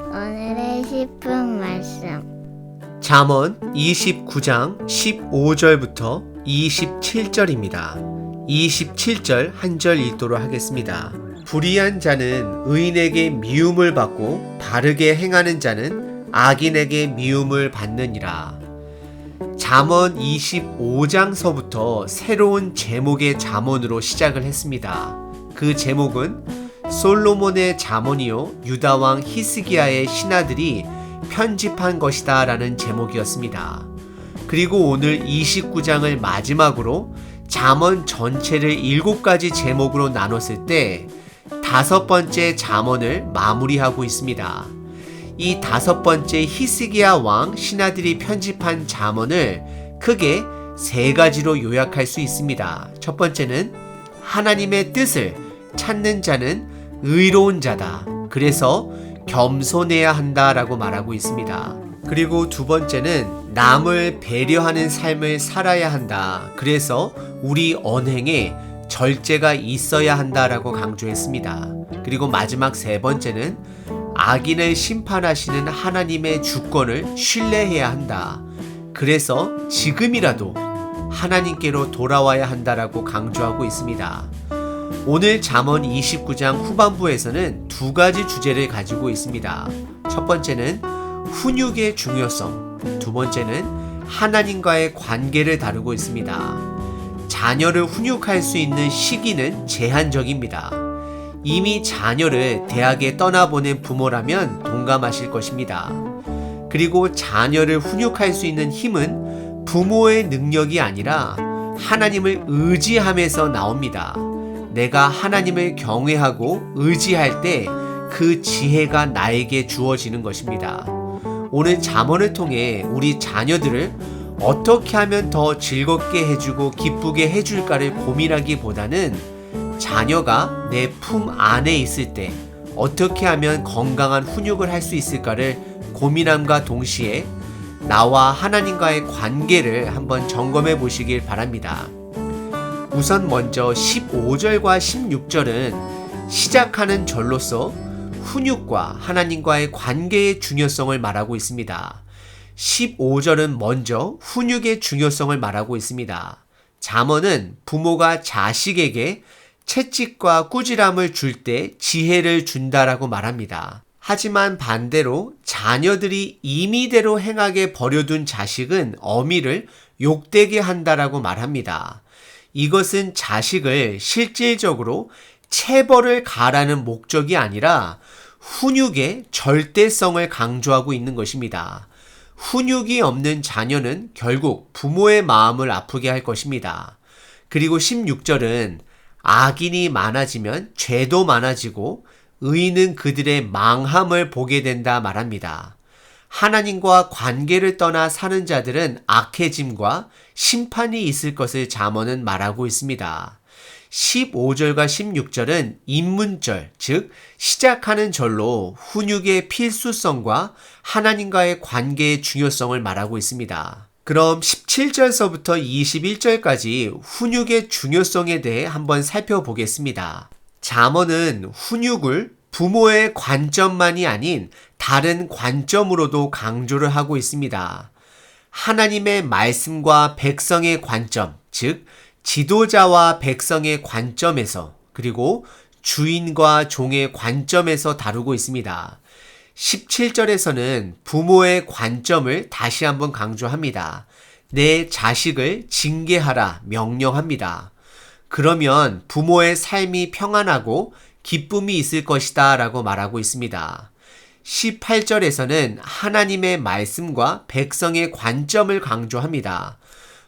오늘의 10분 말씀. 잠언 29장 15절부터 27절입니다. 27절 한 절 읽도록 하겠습니다. 불의한 자는 의인에게 미움을 받고 바르게 행하는 자는 악인에게 미움을 받느니라. 잠언 25장서부터 새로운 제목의 잠언으로 시작을 했습니다. 그 제목은 솔로몬의 잠언이요 유다왕 히스기야의 신하들이 편집한 것이다 라는 제목이었습니다. 그리고 오늘 29장을 마지막으로 잠언 전체를 7가지 제목으로 나눴을 때 5번째 잠언을 마무리하고 있습니다. 이 5번째 히스기야 왕 신하들이 편집한 잠언을 크게 3가지로 요약할 수 있습니다. 첫 번째는 하나님의 뜻을 찾는 자는 의로운 자다. 그래서 겸손해야 한다라고 말하고 있습니다. 그리고 두 번째는 남을 배려하는 삶을 살아야 한다. 그래서 우리 언행에 절제가 있어야 한다라고 강조했습니다. 그리고 마지막 3번째는 악인을 심판하시는 하나님의 주권을 신뢰해야 한다. 그래서 지금이라도 하나님께로 돌아와야 한다라고 강조하고 있습니다. 오늘 잠언 29장 후반부에서는 2가지 주제를 가지고 있습니다. 첫 번째는 훈육의 중요성, 두 번째는 하나님과의 관계를 다루고 있습니다. 자녀를 훈육할 수 있는 시기는 제한적입니다. 이미 자녀를 대학에 떠나보낸 부모라면 동감하실 것입니다. 그리고 자녀를 훈육할 수 있는 힘은 부모의 능력이 아니라 하나님을 의지함에서 나옵니다. 내가 하나님을 경외하고 의지할 때 그 지혜가 나에게 주어지는 것입니다. 오늘 잠언을 통해 우리 자녀들을 어떻게 하면 더 즐겁게 해주고 기쁘게 해줄까를 고민하기보다는 자녀가 내 품 안에 있을 때 어떻게 하면 건강한 훈육을 할 수 있을까를 고민함과 동시에 나와 하나님과의 관계를 한번 점검해 보시길 바랍니다. 우선 먼저 15절과 16절은 시작하는 절로서 훈육과 하나님과의 관계의 중요성을 말하고 있습니다. 15절은 먼저 훈육의 중요성을 말하고 있습니다. 잠언은 부모가 자식에게 채찍과 꾸지람을 줄 때 지혜를 준다라고 말합니다. 하지만 반대로 자녀들이 임의대로 행하게 버려둔 자식은 어미를 욕되게 한다라고 말합니다. 이것은 자식을 실질적으로 체벌을 가라는 목적이 아니라 훈육의 절대성을 강조하고 있는 것입니다. 훈육이 없는 자녀는 결국 부모의 마음을 아프게 할 것입니다. 그리고 16절은 악인이 많아지면 죄도 많아지고 의인은 그들의 망함을 보게 된다 말합니다. 하나님과 관계를 떠나 사는 자들은 악해짐과 심판이 있을 것을 잠언은 말하고 있습니다. 15절과 16절은 입문절, 즉 시작하는 절로 훈육의 필수성과 하나님과의 관계의 중요성을 말하고 있습니다. 그럼 17절서부터 21절까지 훈육의 중요성에 대해 한번 살펴보겠습니다. 잠언은 훈육을 부모의 관점만이 아닌 다른 관점으로도 강조를 하고 있습니다. 하나님의 말씀과 백성의 관점, 즉 지도자와 백성의 관점에서 그리고 주인과 종의 관점에서 다루고 있습니다. 17절에서는 부모의 관점을 다시 한번 강조합니다. 내 자식을 징계하라 명령합니다. 그러면 부모의 삶이 평안하고 기쁨이 있을 것이다 라고 말하고 있습니다. 18절에서는 하나님의 말씀과 백성의 관점을 강조합니다.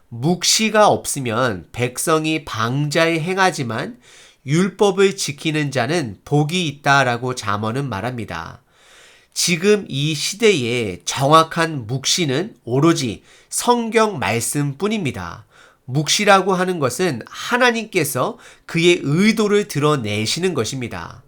묵시가 없으면 백성이 방자에 행하지만 율법을 지키는 자는 복이 있다라고 잠언은 말합니다. 지금 이 시대에 정확한 묵시는 오로지 성경 말씀뿐입니다. 묵시라고 하는 것은 하나님께서 그의 의도를 드러내시는 것입니다.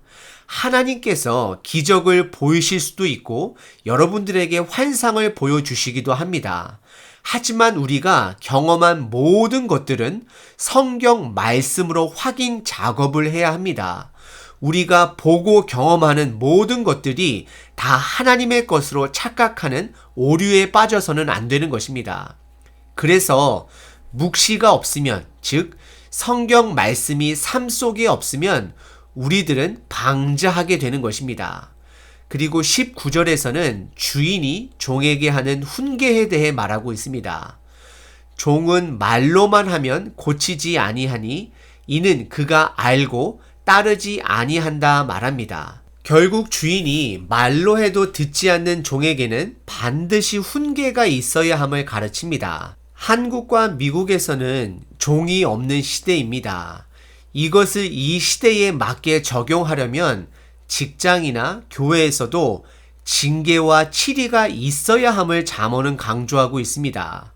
하나님께서 기적을 보이실 수도 있고 여러분들에게 환상을 보여주시기도 합니다. 하지만 우리가 경험한 모든 것들은 성경 말씀으로 확인 작업을 해야 합니다. 우리가 보고 경험하는 모든 것들이 다 하나님의 것으로 착각하는 오류에 빠져서는 안 되는 것입니다. 그래서 묵시가 없으면, 즉 성경 말씀이 삶 속에 없으면 우리들은 방자하게 되는 것입니다. 그리고 19절에서는 주인이 종에게 하는 훈계에 대해 말하고 있습니다. 종은 말로만 하면 고치지 아니하니 이는 그가 알고 따르지 아니한다 말합니다. 결국 주인이 말로 해도 듣지 않는 종에게는 반드시 훈계가 있어야 함을 가르칩니다. 한국과 미국에서는 종이 없는 시대입니다. 이것을 이 시대에 맞게 적용하려면 직장이나 교회에서도 징계와 치리가 있어야 함을 잠언은 강조하고 있습니다.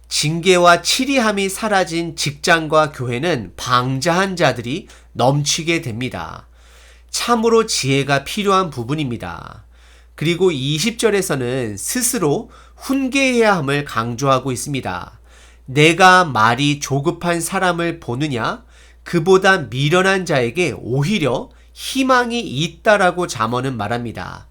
징계와 치리함이 사라진 직장과 교회는 방자한 자들이 넘치게 됩니다. 참으로 지혜가 필요한 부분입니다. 그리고 20절에서는 스스로 훈계해야 함을 강조하고 있습니다. 내가 말이 조급한 사람을 보느냐? 그보다 미련한 자에게 오히려 희망이 있다라고 잠언은 말합니다.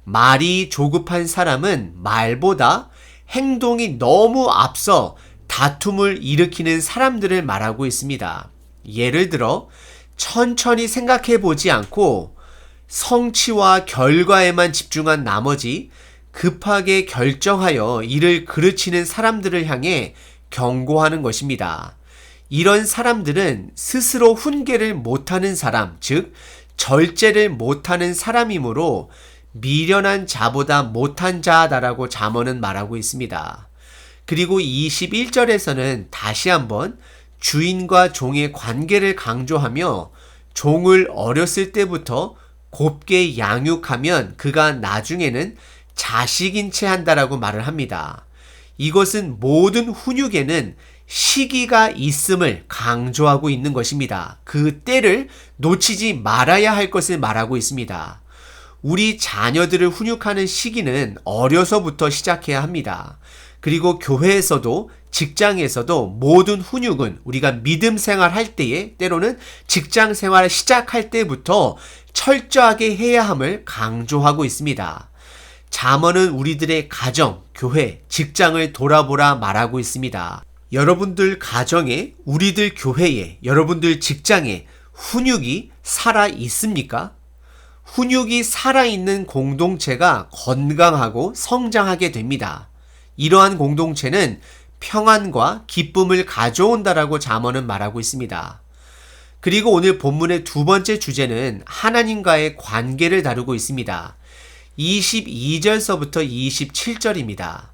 말이 조급한 사람은 말보다 행동이 너무 앞서 다툼을 일으키는 사람들을 말하고 있습니다. 예를 들어 천천히 생각해 보지 않고 성취와 결과에만 집중한 나머지 급하게 결정하여 일을 그르치는 사람들을 향해 경고하는 것입니다. 이런 사람들은 스스로 훈계를 못하는 사람, 즉 절제를 못하는 사람이므로 미련한 자보다 못한 자다라고 잠언은 말하고 있습니다. 그리고 21절에서는 다시 한번 주인과 종의 관계를 강조하며 종을 어렸을 때부터 곱게 양육하면 그가 나중에는 자식인 채 한다라고 말을 합니다. 이것은 모든 훈육에는 시기가 있음을 강조하고 있는 것입니다. 그 때를 놓치지 말아야 할 것을 말하고 있습니다. 우리 자녀들을 훈육하는 시기는 어려서부터 시작해야 합니다. 그리고 교회에서도 직장에서도 모든 훈육은 우리가 믿음 생활할 때에 때로는 직장 생활을 시작할 때부터 철저하게 해야 함을 강조하고 있습니다. 잠언은 우리들의 가정, 교회, 직장을 돌아보라 말하고 있습니다. 여러분들 가정에, 우리들 교회에, 여러분들 직장에 훈육이 살아 있습니까? 훈육이 살아있는 공동체가 건강하고 성장하게 됩니다. 이러한 공동체는 평안과 기쁨을 가져온다라고 잠언은 말하고 있습니다. 그리고 오늘 본문의 두 번째 주제는 하나님과의 관계를 다루고 있습니다. 22절서부터 27절입니다.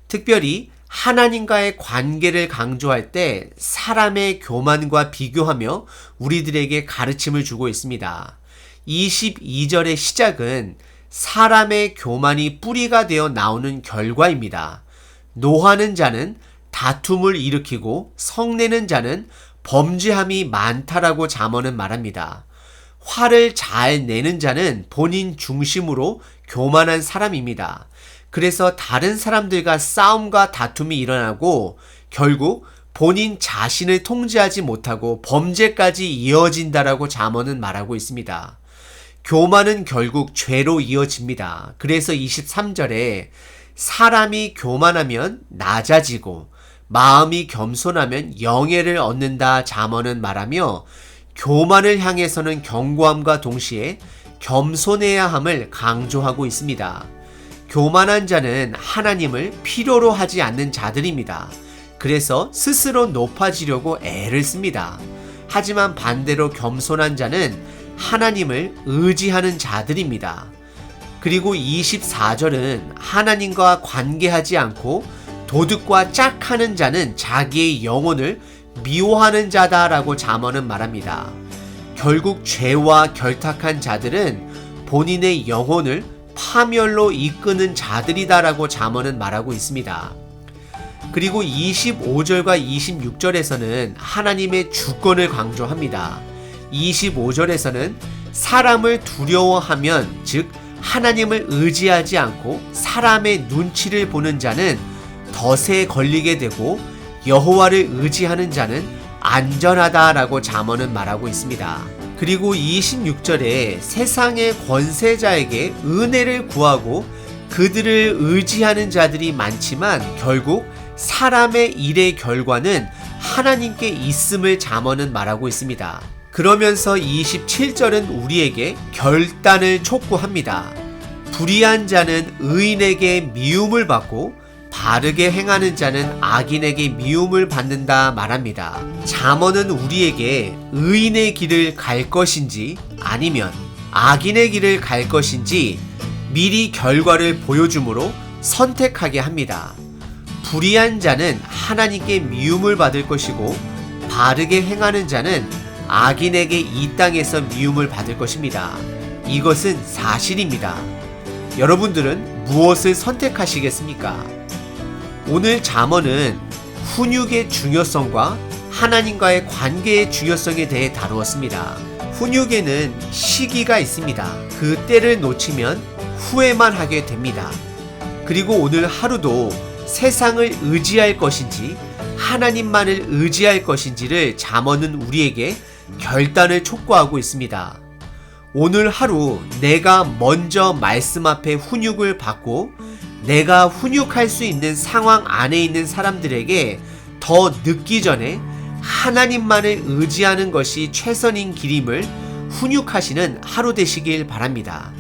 특별히 하나님과의 관계를 강조할 때 사람의 교만과 비교하며 우리들에게 가르침을 주고 있습니다. 22절의 시작은 사람의 교만이 뿌리가 되어 나오는 결과입니다. 노하는 자는 다툼을 일으키고 성내는 자는 범죄함이 많다라고 잠언은 말합니다. 화를 잘 내는 자는 본인 중심으로 교만한 사람입니다. 그래서 다른 사람들과 싸움과 다툼이 일어나고 결국 본인 자신을 통제하지 못하고 범죄까지 이어진다라고 잠언은 말하고 있습니다. 교만은 결국 죄로 이어집니다. 그래서 23절에 사람이 교만하면 낮아지고 마음이 겸손하면 영예를 얻는다 잠언은 말하며 교만을 향해서는 경고함과 동시에 겸손해야 함을 강조하고 있습니다. 교만한 자는 하나님을 필요로 하지 않는 자들입니다. 그래서 스스로 높아지려고 애를 씁니다. 하지만 반대로 겸손한 자는 하나님을 의지하는 자들입니다. 그리고 24절은 하나님과 관계하지 않고 도둑과 짝하는 자는 자기의 영혼을 미워하는 자다라고 잠언은 말합니다. 결국 죄와 결탁한 자들은 본인의 영혼을 파멸로 이끄는 자들이다라고 잠언은 말하고 있습니다. 그리고 25절과 26절에서는 하나님의 주권을 강조합니다. 25절에서는 사람을 두려워하면 즉 하나님을 의지하지 않고 사람의 눈치를 보는 자는 덫에 걸리게 되고 여호와를 의지하는 자는 안전하다라고 잠언은 말하고 있습니다. 그리고 26절에 세상의 권세자에게 은혜를 구하고 그들을 의지하는 자들이 많지만 결국 사람의 일의 결과는 하나님께 있음을 잠언은 말하고 있습니다. 그러면서 27절은 우리에게 결단을 촉구합니다. 불의한 자는 의인에게 미움을 받고 바르게 행하는 자는 악인에게 미움을 받는다 말합니다. 잠언은 우리에게 의인의 길을 갈 것인지 아니면 악인의 길을 갈 것인지 미리 결과를 보여주므로 선택하게 합니다. 불의한 자는 하나님께 미움을 받을 것이고 바르게 행하는 자는 악인에게 이 땅에서 미움을 받을 것입니다. 이것은 사실입니다. 여러분들은 무엇을 선택하시겠습니까? 오늘 잠언은 훈육의 중요성과 하나님과의 관계의 중요성에 대해 다루었습니다. 훈육에는 시기가 있습니다. 그 때를 놓치면 후회만 하게 됩니다. 그리고 오늘 하루도 세상을 의지할 것인지 하나님만을 의지할 것인지를 잠언은 우리에게 결단을 촉구하고 있습니다. 오늘 하루 내가 먼저 말씀 앞에 훈육을 받고 내가 훈육할 수 있는 상황 안에 있는 사람들에게 더 늦기 전에 하나님만을 의지하는 것이 최선인 길임을 훈육하시는 하루 되시길 바랍니다.